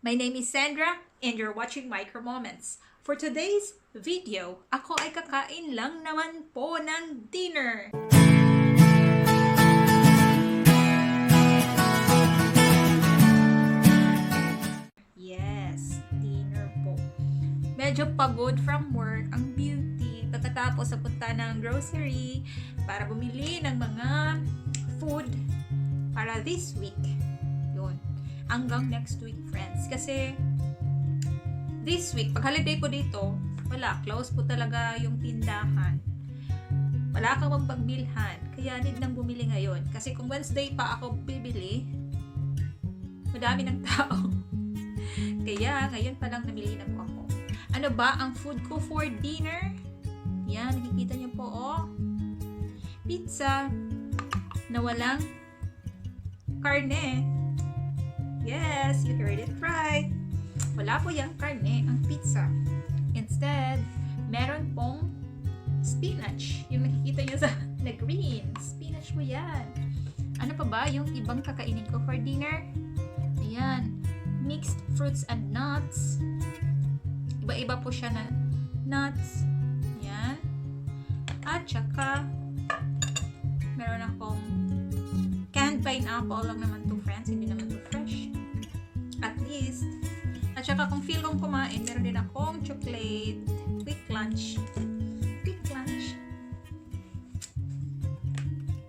My name is Sandra and you're watching Micro Moments. For today's video, ako ay kakain lang naman po ng dinner. Yes, dinner po. Medyo pagod from work ang beauty. Pagkatapos punta ng grocery para bumili ng mga food para this week. Yun. Hanggang next week, friends. Kasi this week, pag holiday po dito, wala. Close po talaga yung tindahan. Wala kang magpagbilhan. Kaya need nang bumili ngayon. Kasi kung Wednesday pa ako bibili, madami ng tao. Kaya ngayon pa lang namili na po ako. Ano ba ang food ko for dinner? Yan, nakikita niyo po, oh. Pizza na walang karne. Yes, you heard it right. Wala po yung karne ang pizza. Instead, meron pong spinach. Yung nakikita nyo sa na green. Spinach po yan. Ano pa ba yung ibang kakainin ko for dinner? Ayan. Mixed fruits and nuts. Iba-iba po siya na nuts. Ayan. At saka, meron akong canned pineapple lang naman to, friends. Hindi naman to fresh. At least. At saka kung feel kong kumain, meron din akong chocolate. Quick lunch. Quick lunch.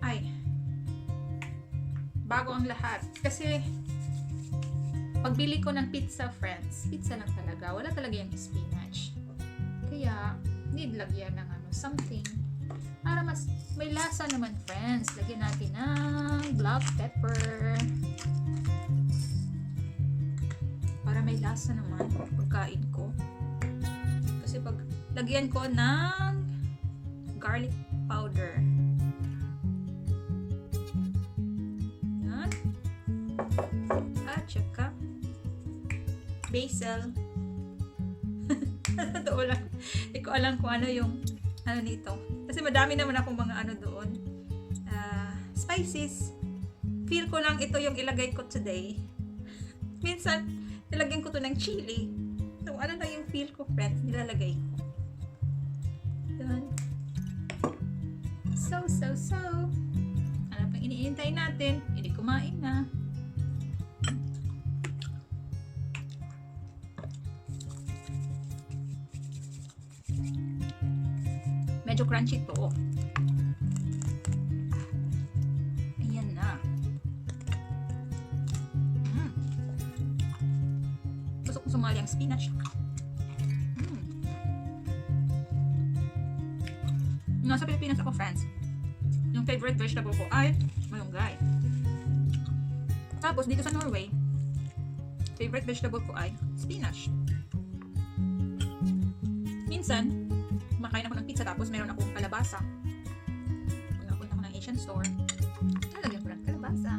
Ay. Bago ang lahat. Kasi, pagbili ko ng pizza, friends, pizza lang talaga. Wala talaga yung spinach. Kaya, need lagyan ng something. Para mas may lasa naman, friends. Lagyan natin ng black pepper. Para may lasa naman pagkain ko. Kasi pag lagyan ko ng garlic powder. Yan. At saka basil. Totoo lang. Hindi ko alam kung ano yung ano nito. Kasi madami naman akong mga ano doon. Spices. Feel ko lang ito yung ilagay ko today. Minsan, nilagyan ko to ng chili. So, ano lang yung feel ko, friends, nilalagay ko. Yun. So. Ano pang iniintay natin? Hindi kumain na. Medyo crunchy to. Ayan na. Gusto kong sumali ang spinach. Nasa Pilipinas ako, friends. Yung favorite vegetable ko ay malunggay. Tapos dito sa Norway, favorite vegetable ko ay spinach. Minsan, makain ako ng pizza tapos meron akong kalabasa. Pag napunta ako ng Asian store, nalagyan ko ng kalabasa.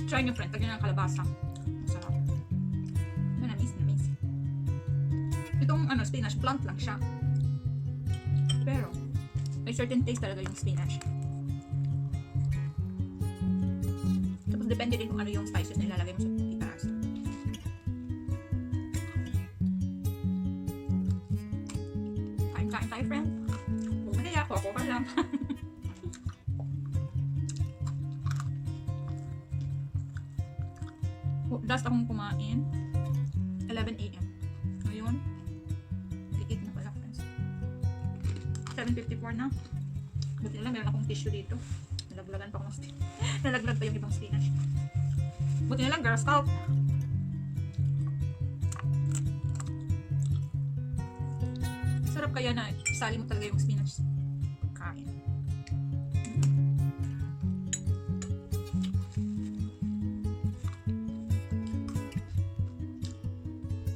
Try nyo, friend. Lagyan ng kalabasa. Masarap. Namis. Itong spinach, blunt lang siya. Pero, may certain taste talaga yung spinach. Tapos, depende din kung ano yung spices na ilalagay mo sa itaas. Kain tayo, friend. Huwag madaya ako ka lang. Last akong kumain 11 a.m. Ngayon 8 na pala, friends. 7:54 na. Buti na lang meron akong tissue dito. Nalaglagan pa ako ng nalaglag pa yung ibang spinach. Buti na lang, Girl Scout. Sarap kaya na isali mo talaga yung spinach sa pagkain.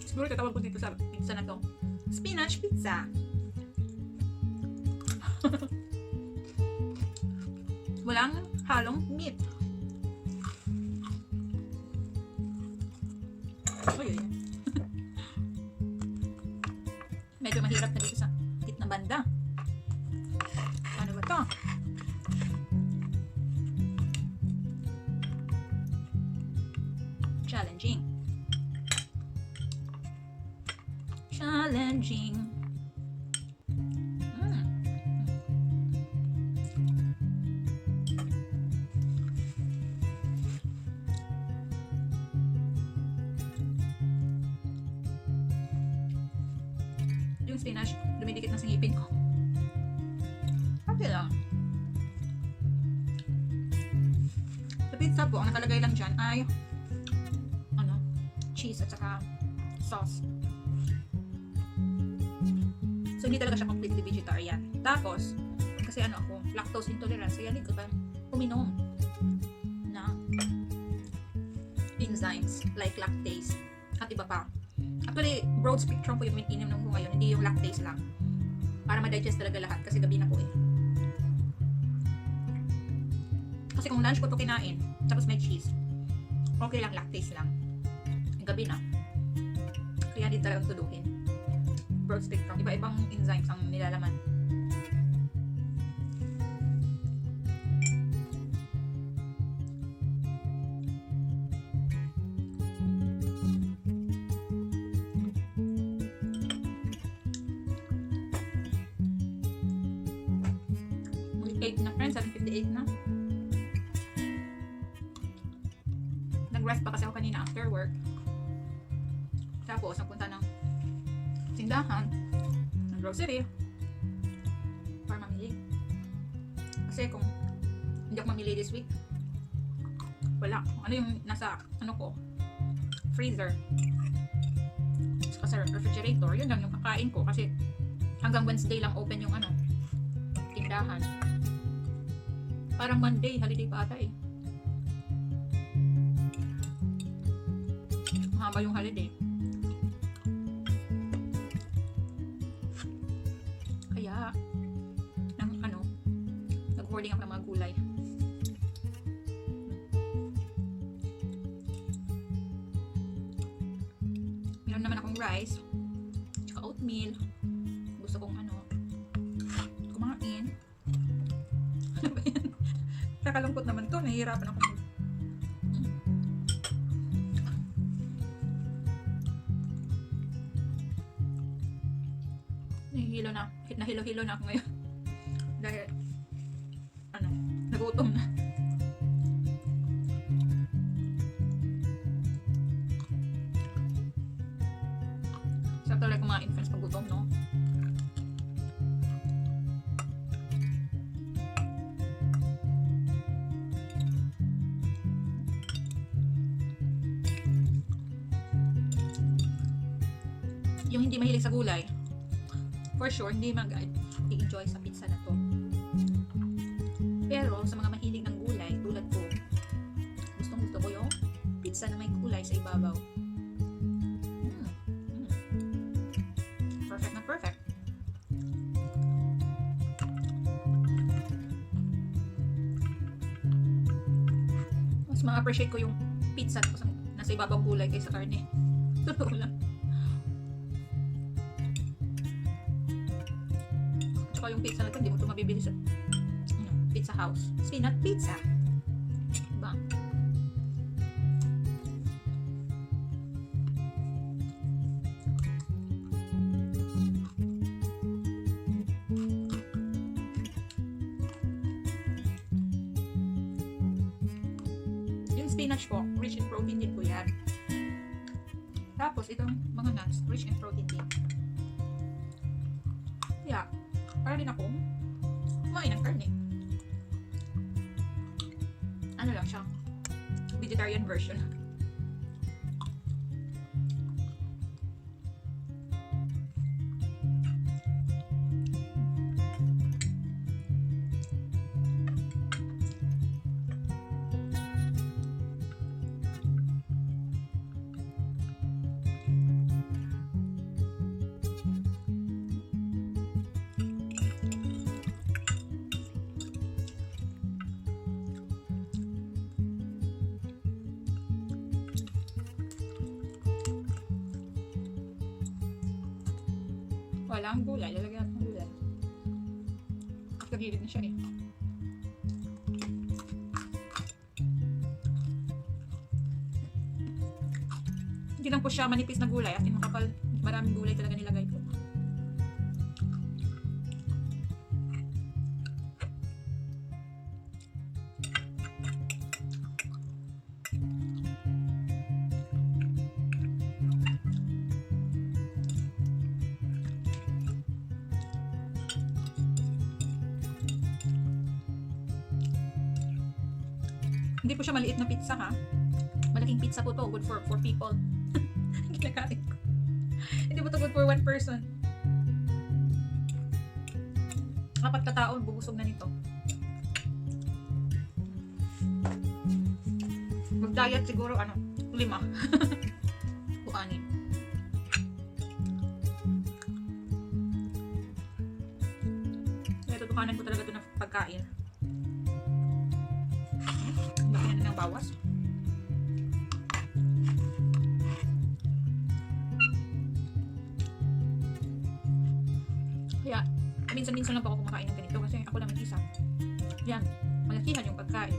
Siguro tatawag ko dito sa pizza na to spinach pizza. Walang halong meat. Uy, uy. Medyo mahirap na dito sa gitna banda. Ano ba to? Challenging. Challenging. Yung spinach, dumidikit na sa ngipin ko. Okay lang. Sa pizza po, ang nakalagay lang dyan ay cheese at saka sauce. So, hindi talaga siya completely vegetarian. Tapos, kasi ako, lactose intolerant. So, yan ko pa uminom na enzymes like lactase at iba pa. Actually, broad spectrum po yung ininom ko ngayon. Hindi yung lactase lang. Para ma-digest talaga lahat kasi gabi na po eh. Kasi kung lunch ko to kinain, tapos may cheese, okay lang, lactase lang. Gabi na. Kaya hindi talagang tuduhin. Broad spectrum. Iba-ibang enzymes ang nilalaman. Muli 8 na friends. 7:58 na. Nag-rest pa kasi ako kanina after work. Tapos, napunta ng tindahan, ng grocery, para mamili. Kasi kung hindi ako mamili this week, wala. Ano yung nasa, freezer, saka sa refrigerator, yun lang yung kakain ko. Kasi hanggang Wednesday lang open yung tindahan. Parang Monday, holiday pa ata eh. Mahaba yung holiday. Kaya, nag-hoarding ako ng mga gulay. Meron naman akong rice, tsaka oatmeal. Gusto kong kumain. Ano ba yan? Kakalungkot naman to, nahihirapan ako. Nahilo-hilo na ako ngayon. Dahil, nagutom na. Sarap talaga kumain friends pag gutom, no? Yung hindi mahilig sa gulay, for sure, hindi mag-i-enjoy sa pizza na to. Pero, sa mga mahilig ng gulay, tulad ko, gustong-gusto ko yung pizza na may gulay sa ibabaw. Perfect na perfect. Mas ma-appreciate ko yung pizza na nasa ibabaw gulay kaysa karne. Totoo lang. Tsaka yung pizza na ito, hindi mo ito mabibili sa pizza house. Peanut pizza. Diba? Yung spinach po, rich in protein din po yan. Tapos, itong mga nuts, rich in protein din. Kaya, para din ako kumain ng karne. Ano lang siya, vegetarian version. walang gulay, lalagyan natin ng gulay. Kagilid na siya eh. Hindi lang po siya manipis na gulay, at makapal, maraming gulay talaga nilagay ko. Hindi po siya maliit na pizza ha. Malaking pizza po to. Good for 4 people. Kinakain ko. Hindi po to good for 1 person. 4 kataon, bubusog na nito. Mag-diet siguro, 5. O 6. Kaya tutukanan ko talaga ito ng pagkain. Laki na ng bawas. Kaya, minsan-minsan lang po ako kumakain ng ganito kasi ako lang mag-isa. Yan, malakihan yung pagkain.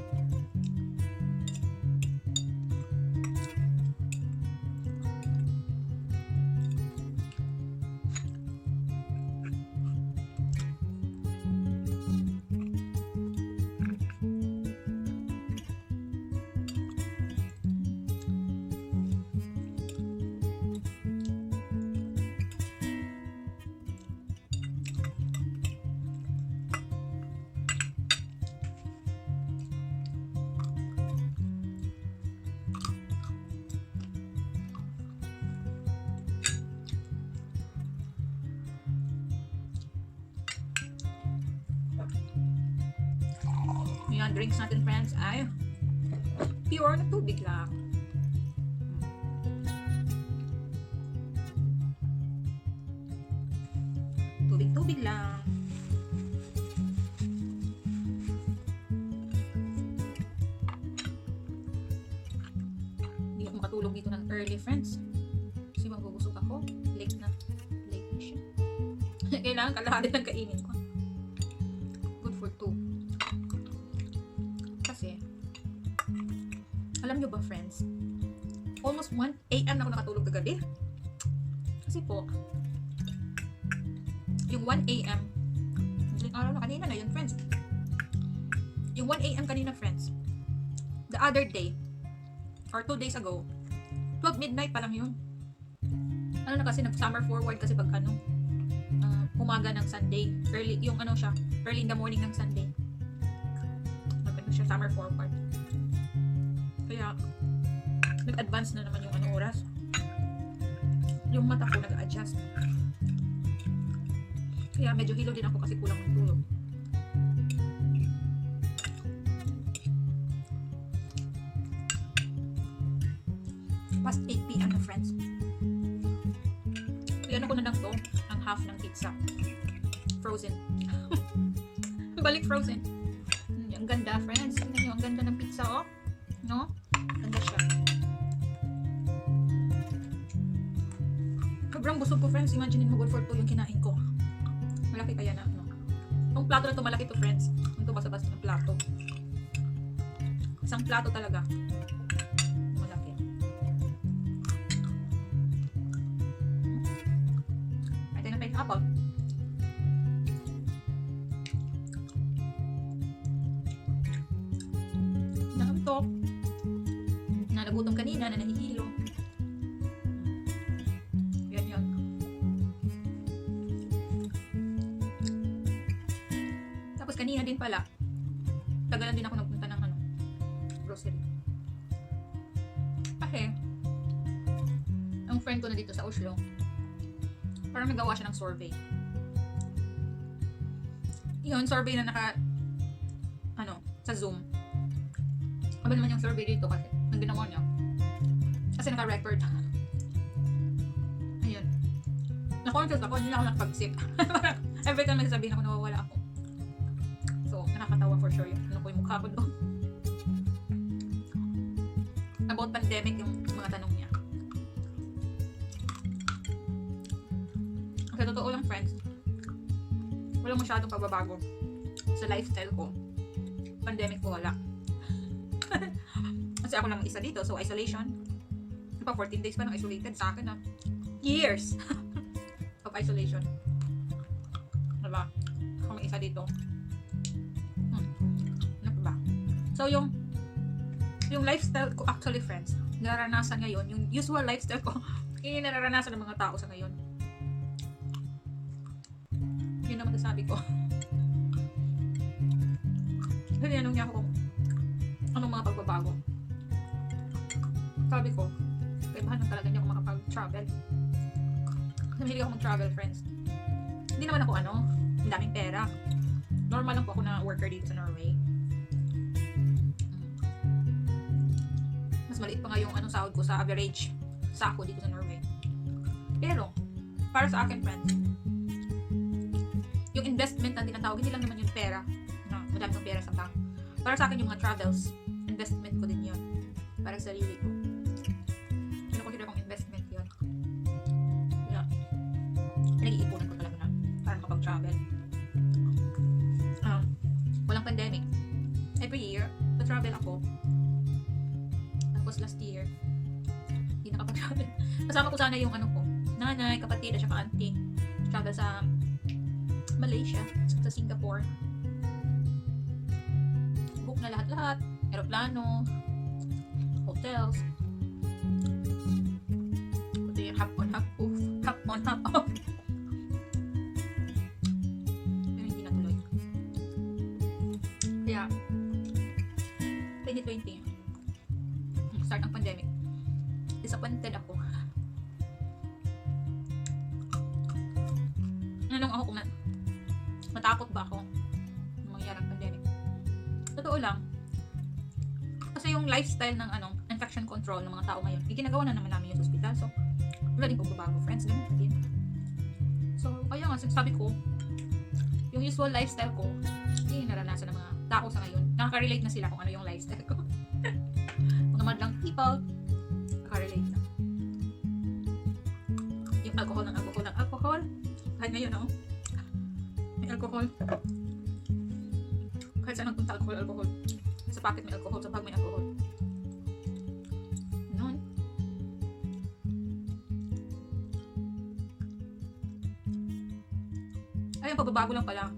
Yan, drinks natin friends ay pure na tubig lang. Tubig-tubig lang. Hindi ako makatulog dito ng early friends. Kasi magbubusog ako. Late na siya. Kailangan kalahati ng kainin ko. Good for 2. Kasi, alam nyo ba friends, almost 1 AM na ako nakatulog kagabi. Kasi po, yung 1 AM, araw na kanina na yun friends. Yung 1 AM kanina friends, the other day, or 2 days ago, 12 midnight pa lang yun. Ano na kasi, nag-summer forward kasi pag umaga ng Sunday, early, yung siya, early in the morning ng Sunday. Siya summer forward. Kaya nag-advance na naman yung oras. Yung mata ko nag-adjust. Kaya medyo hilo din ako kasi kulang ng tulog. Past 8 PM na friends. Kaya ko na lang to ang half ng pizza. Frozen. Balik frozen. Ang ganda, friends. Tingnan nyo, ang ganda ng pizza, oh. No? Ganda siya. Sobrang busog ko, friends. Imagine mo, good for 2 yung kinain ko. Malaki kaya na, no? Itong plato na to, malaki to, friends. Ito basta-basta ng plato. Isang plato talaga. Malaki. Ay, tayo na pineapple. Na nagutom kanina, na nahihilo. Yan. Tapos kanina din pala, tagalan din ako nagpunta ng grocery. Kasi, ang friend ko na dito sa Oslo, parang nagawa siya ng survey. Yun, survey na sa Zoom. Ano naman yung survey dito kasi nang ginawa niya. Kasi naka-record. Ayun. Na-conscious ako, hindi na ako nakapag-sip. Every time nagsasabihin ako, nawawala ako. So, nakakatawa for sure yung yung mukha ko doon. About pandemic yung mga tanong niya. Sa totoo lang, friends, walang masyadong pagbabago sa lifestyle ko. Pandemic ko, wala. Kasi ako lang isa dito, so isolation. Pa 14 days pa nang isolated sa akin, years of isolation. Diba? Ako may isa dito. Ano pa ba? So, yung lifestyle ko, actually, friends, nararanasan ngayon, yung usual lifestyle ko, yung nararanasan ng mga tao sa ngayon. Yun naman sabi ko. Kasi anong niya ako kung anong mga pagbabago. Sabi ko, kaibahan na talaga niya ako makapag-travel. Kasi mahilig ako mag-travel, friends. Hindi naman ako ang daming pera. Normal lang po ako na worker dito sa Norway. Mas maliit pa nga yung sahod ko sa average sako dito sa Norway. Pero, para sa akin, friends, yung investment na tinatawag, hindi lang naman yung pera, na madami ng pera sa bank. Para sa akin, yung mga travels, investment ko din yun. Para sa sarili ko. Consider kong investment yun. Yeah. Nag-iipunan ko talaga na para makapag-travel. Walang pandemic. Every year, pa-travel ako. Tapos last year, hindi nakapag-travel. Kasama ko sana yung ko, nanay, kapatid, at saka auntie. Travel sa Malaysia, sa Singapore. Book na lahat-lahat. Aeroplano, hotels. Ito yung hop on, hop off. Hop on, hop off. Pero hindi natuloy. Kaya, 2020, start ng pandemic. Disappointed ako. Nanong ako kung matakot ba ako ng mangyaring pandemic. Totoo lang. Kasi yung lifestyle ng infection control ng mga tao ngayon, ginagawa na naman namin yung hospital. So, wala din pagbabago, friends. Ganun pa din. So, kaya nga, sabi ko, yung usual lifestyle ko, hindi naranasan ng mga tao sa ngayon. Nakaka-relate na sila kung ano yung lifestyle ko. Mga madlang people, nakaka-relate na. Yung alcohol ng alcohol. Kahit ngayon, may alcohol. Kahit saan nagpunta alcohol. Sa pocket may alcohol, sa bag may alcohol. Noon. Ayun, pagbabago lang pala.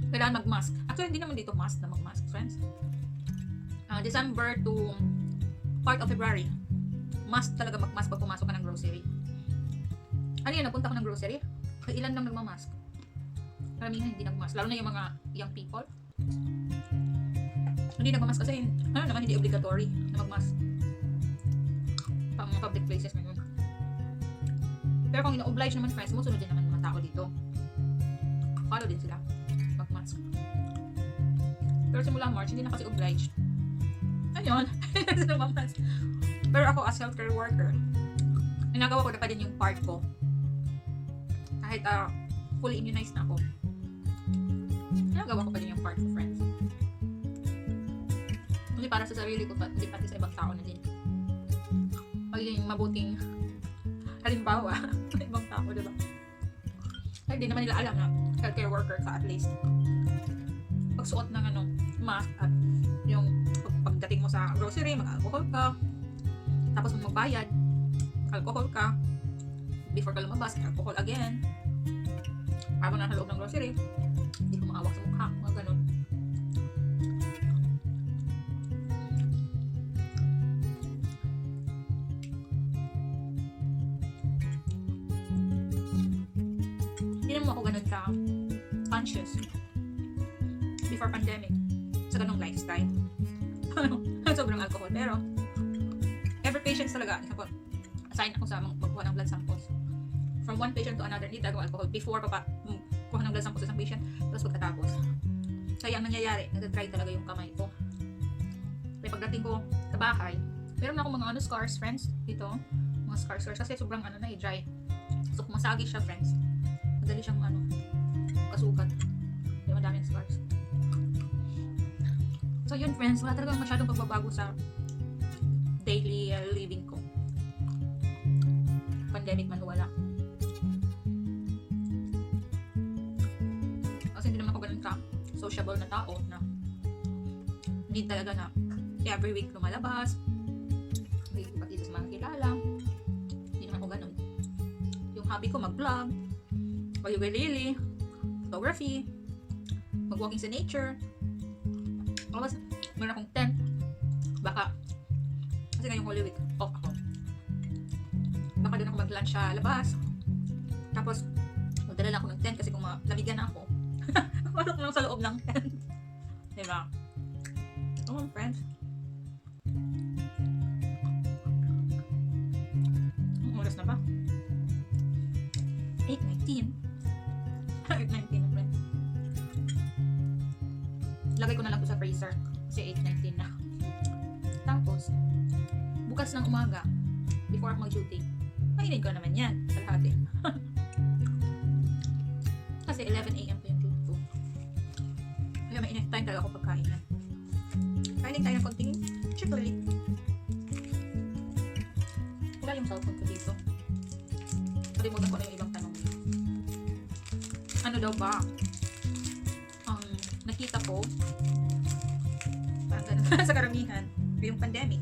Kailangan mag-mask. Actually, hindi naman dito mask na mag-mask, friends. December to part of February, mask talaga mag-mask pag pumasok ka ng grocery. Ano yun, napunta ko ng grocery, ilan lang nagmamask. Karamihan hindi nagmask, lalo na yung mga young people. Hindi nagmamask kasi, naman hindi obligatory na magmask. Pang mga public places ngayon. Pero kung ina-oblige naman, friends, musunod din naman mga tao dito. Follow din sila magmask. Pero simula March, hindi na kasi obliged. Ayun, hindi na magmask. Pero ako as healthcare worker, ginagawa ko na pa din yung part ko. Kahit fully immunized na ako, ginagawa ko pa din yung part ko, friends. Hindi para sa sarili ko, hindi pati sa ibang tao na din. Magiging mabuting halimbawa sa ibang tao, diba? Kaya hindi naman nila alam na healthcare worker ka at least. Pagsuot ng mask at yung pagdating mo sa grocery, mag-alcohol ka. Tapos magbayad, alcohol ka. Before ka lumabas, alcohol again. Habang nasa loob ng grocery, hindi ko makawak sa mukha, mga ganun. Hindi naman ako ganun ka conscious before pandemic sa ganung lifestyle. Sobrang alcohol. Pero every patient talaga, assign ako sa magkuha ng blood samples. From one patient to another, hindi talaga alcohol. Before kuha ng blood samples sa isang patient, tapos pagkatapos. Kaya ang nangyayari, nagtatry talaga yung kamay ko. Kaya pagdating ko sa bahay, meron na akong mga scars, friends, dito. Mga scars kasi sobrang dry. So kung masagi siya, friends, madali siyang kasukat. Kaya madaming scars. So yun, friends, wala talagang masyadong pagbabago sa daily living ko. Pandemic man wala. sociable na tao na hindi talaga na every week lumalabas, pati sa mga kilala. Hindi naman ako ganun. Yung hobby ko, mag-vlog, mag-ukulele, photography, mag-walking sa nature. Tapos, meron akong tent. Baka, kasi ngayong Holy Week, off ako. Baka doon ako mag-lunch sa labas. Tapos, magdala lang ako ng tent kasi kung lamigyan na ako, pasok lang sa loob ng tent. Diba? Come on, friends. Ang oras na ba? 8:19. 8:19 na, friends. Lagay ko na lang to sa freezer kasi 8:19 na. Tapos, bukas ng umaga, before ako mag-duty, kainin ko naman yan sa lahat eh. Kasi 11 a.m. po yung duty ko. Kaya may enough time talaga ako pagkainan. Kainin tayo ng konting chocolate. Wala yung cellphone ko dito. Kalimutan ko na yung ibang tanong. Ano daw ba ang nakita ko parang ganun sa karamihan yung pandemic?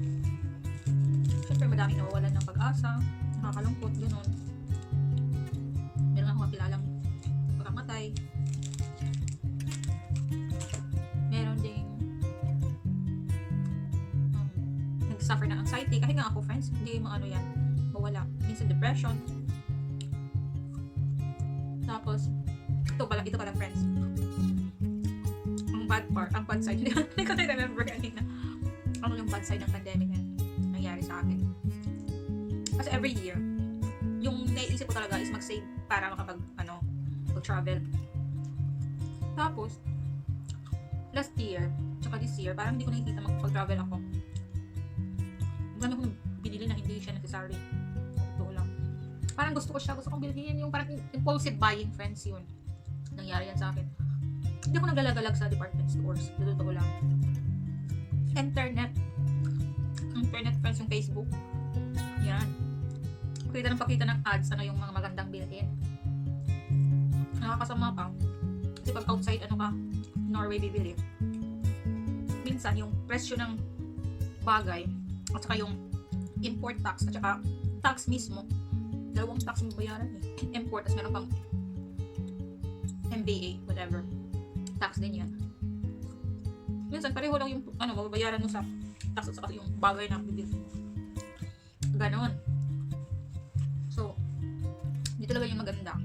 Siyempre madaming nawawalan ng pag-asa, nakakalungkot, gano'n. Meron akong kakilalang pagkamatay. Meron ding nag-suffer ng anxiety. Kahit nga ako, friends, hindi mo ano yan, mawala. Minsan depression. Tapos, ito pala friends. Ang bad side. Hindi ko na-remember kanina. Ano yung bad side ng pandemic na nangyari sa akin. Kasi every year, yung naiisip ko talaga is mag-save para mag-travel. Tapos, last year, tsaka this year, parang hindi ko nakikita mag-travel ako. Ang dami kong binili na hindi siya necessary. Ito lang. Parang gusto kong bilhin yung parang impulsive buying, friends, yun. Nangyari yan sa akin. Hindi ako nagalagalag sa department stores. Totoo lang. Internet, friends, yung Facebook. Yan. Pakita ng ads, ano yung mga magandang bilhin. Nakakasama pa. Kasi pag outside, Norway bibili. Minsan, yung presyo ng bagay, at saka yung import tax, at saka tax mismo, dalawang tax yung bayaran eh. Import, at meron pang MBA, whatever. Tax din yan. Minsan, pareho lang yung, mababayaran mo sa tax at saka yung bagay na bibili. Ganon. So, dito talaga yung maganda.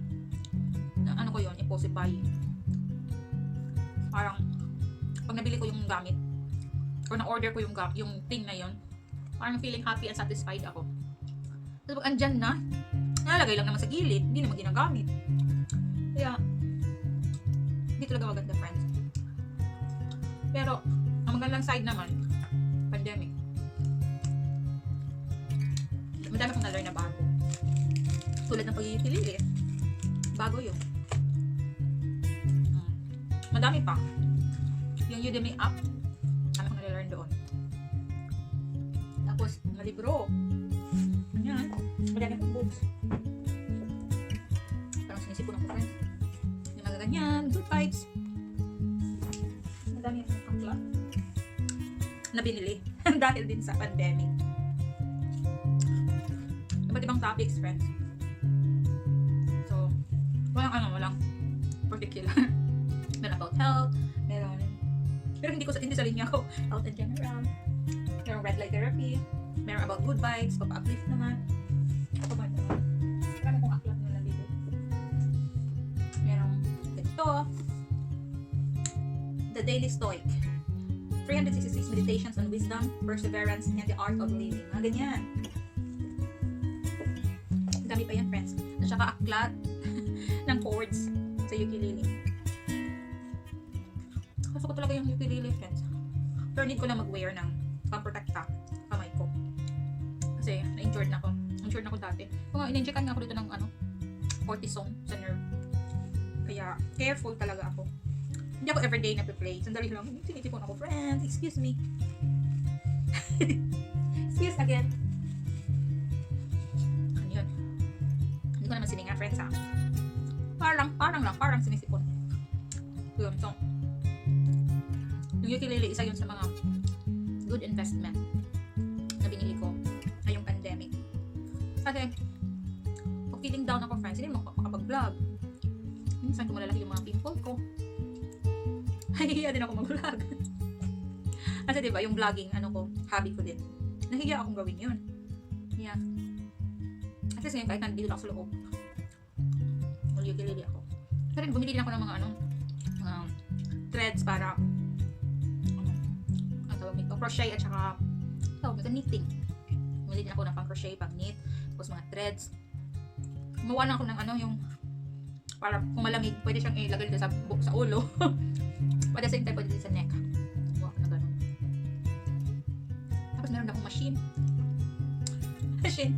Na, impulsive buying. Parang, pag nabili ko yung gamit, or na-order ko yung thing na yon, parang feeling happy and satisfied ako. Tapos pag andyan na, nalagay lang naman sa gilid, hindi naman ginagamit. Kaya, hindi talaga maganda, friends. Pero, ang magandang side naman, pandemic. Madami kong na-learn na bago. Tulad ng pag-iutilili. Bago yun. Madami pa. Yung Udemy app, ano kong na-learn doon. Tapos, mga libro. Ayan. Madami kong books. Parang sinisipon ako, friends. Yung mga ganyan, good vibes. Madami akong akla na binili dahil din sa pandemic. Iba't ibang topics, friends. So, walang particular. Meron about health, pero hindi sa linya ko, health in general. Meron red light therapy, meron about good vibes, papa-uplift naman. Ako ba naman? Marami kong aklat na nandito. Meron ito, The Daily Stoic. 366 meditations on wisdom, perseverance, and the art of living. Mga ganyan. Dami pa yan, friends. At saka aklat ng chords sa ukulele. Gusto ko talaga yung ukulele, friends. Pero need ko na mag-wear ng pang-protecta kamay ko. Kasi na-injured na ako. Injured na ako dati. Kung in-injectan nga ako dito ng cortisone sa nerve. Kaya careful talaga ako. Hindi ako everyday na-play. Sandali lang. Sinitipon ako, friends. Excuse me. Excuse again. Ano yun? Hindi ko naman sininga, friends, ha? Parang sinisipon. Yun, so, Yung ukulele, isa yun sa mga good investment na binili ko ngayong pandemic. Kasi, pag feeling down ako, friends, hindi mo makapag-vlog. Minsan kung malalaki yung mga pimple ko, nahihiya din ako mag-vlog. Kasi diba, yung vlogging, hobby ko din. Nahihiya akong gawin yun. Yeah. At least ngayon, kahit nandito lang sa loob, ukulele ako. Pero bumili din ako ng mga threads para crochet at saka knitting. Bumili din ako ng pang crochet, pang knit, tapos mga threads. Gumawa lang ako ng yung para kung malamig, pwede siyang ilagay dito sa ulo. At the same time, pwede din sa neck. Gumawa ko na ganun. Tapos meron akong machine,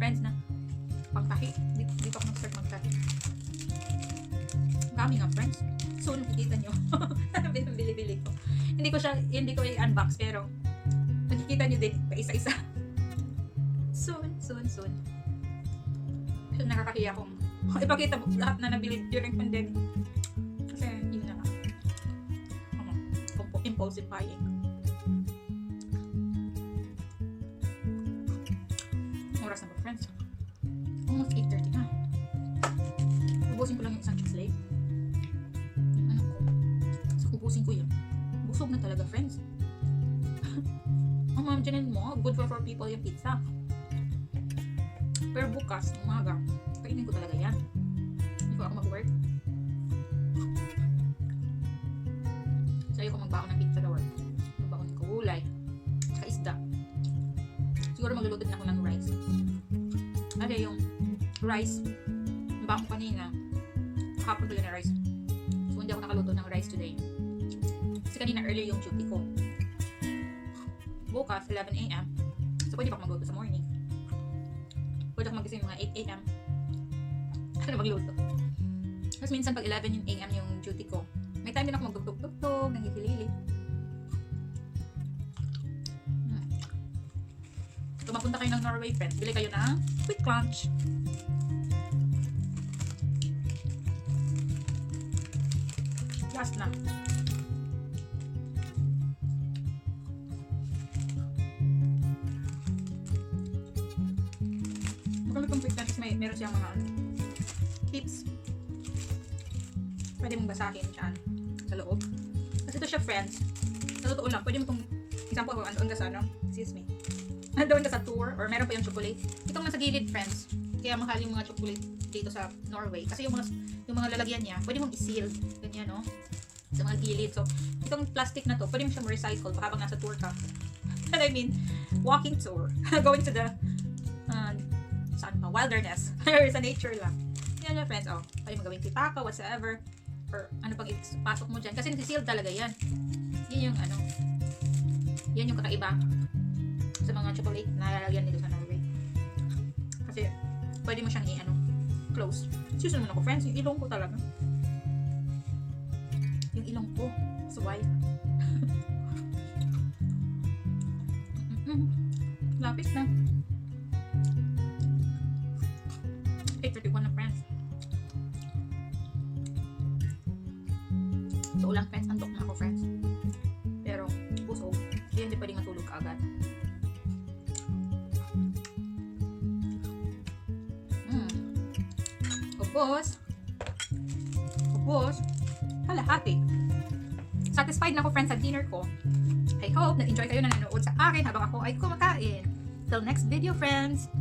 friends, na pangtahi. Dito ako nag-start magtahi. Kami nga, friends. Soon, nakikita nyo. Bili-bili ko. Hindi ko i-unbox, pero nakikita nyo din pa isa-isa. Soon. So, nakakahiya akong ipakita lahat na nabili during pandemic. Kasi, yun na nga. Impulsive buying. Oras na ba, friends? Almost 8:30 na. Ubusin ko lang yung isang chocolate. Ubusin ko yun. Busog na talaga, friends. Ang mamjanin mo, good for 4 people yung pizza. Pero bukas, umaga, kainin ko talaga yan. Hindi ko ako mag-work. So, ayoko magbaon ng pizza na work. Magbaon ko gulay. Saka isda. Siguro magluluto din ako ng rice. Kasi yung rice, baon kanina, hapon ko yun na rice. So, hindi ako nakaluto ng rice today. Kasi kanina early yung duty ko. Bukas, 11 a.m. So, pwede pa ako magluto sa morning. Pwede ako magising mga 8 a.m. Ano magluto? Tapos minsan pag 11 a.m. yung duty ko, may time din ako magtugtog-tugtog, nangihilili. Kung mapunta kayo ng Norway, friends, bili kayo ng quick lunch. Last na. Maganda itong quick lunch, meron siyang mga tips. Pwede mong basahin dyan sa loob. Kasi ito siya, friends. Sa totoo lang, pwede mo itong, example, andoon ka sa nandoon ka sa tour, or meron pa yung chocolate. Itong nasa gilid, friends. Kaya mahal yung mga chocolate dito sa Norway. Kasi yung mga lalagyan niya, pwede mong i-seal. Ganyan, no? Sa mga gilid. So, itong plastic na to, pwede mo siyang recycle habang nasa tour ka. And I mean, walking tour. Going to the wilderness. Or sa nature lang. Yan yung friends, pwede mo gawing pitaka, whatsoever. Or ano pang ipasok mo dyan. Kasi nasi-seal talaga yan. Yan yung yan yung kakaiba sa mga chocolate na lalagyan nito sa Norway. Kasi pwede mo siyang close. Susunod ako, friends, yung ilong ko talaga. Yung ilong ko. So why? Lapit na. 8:31 na, friends. So ulang, friends, antok na ako, friends. Pero busog. Kaya hindi pwedeng matulog ka agad. Ubos. Kalahati. Satisfied na ako, friends, sa dinner ko. I hope na-enjoy kayo na nanonood sa akin habang ako ay kumakain. Till next video, friends!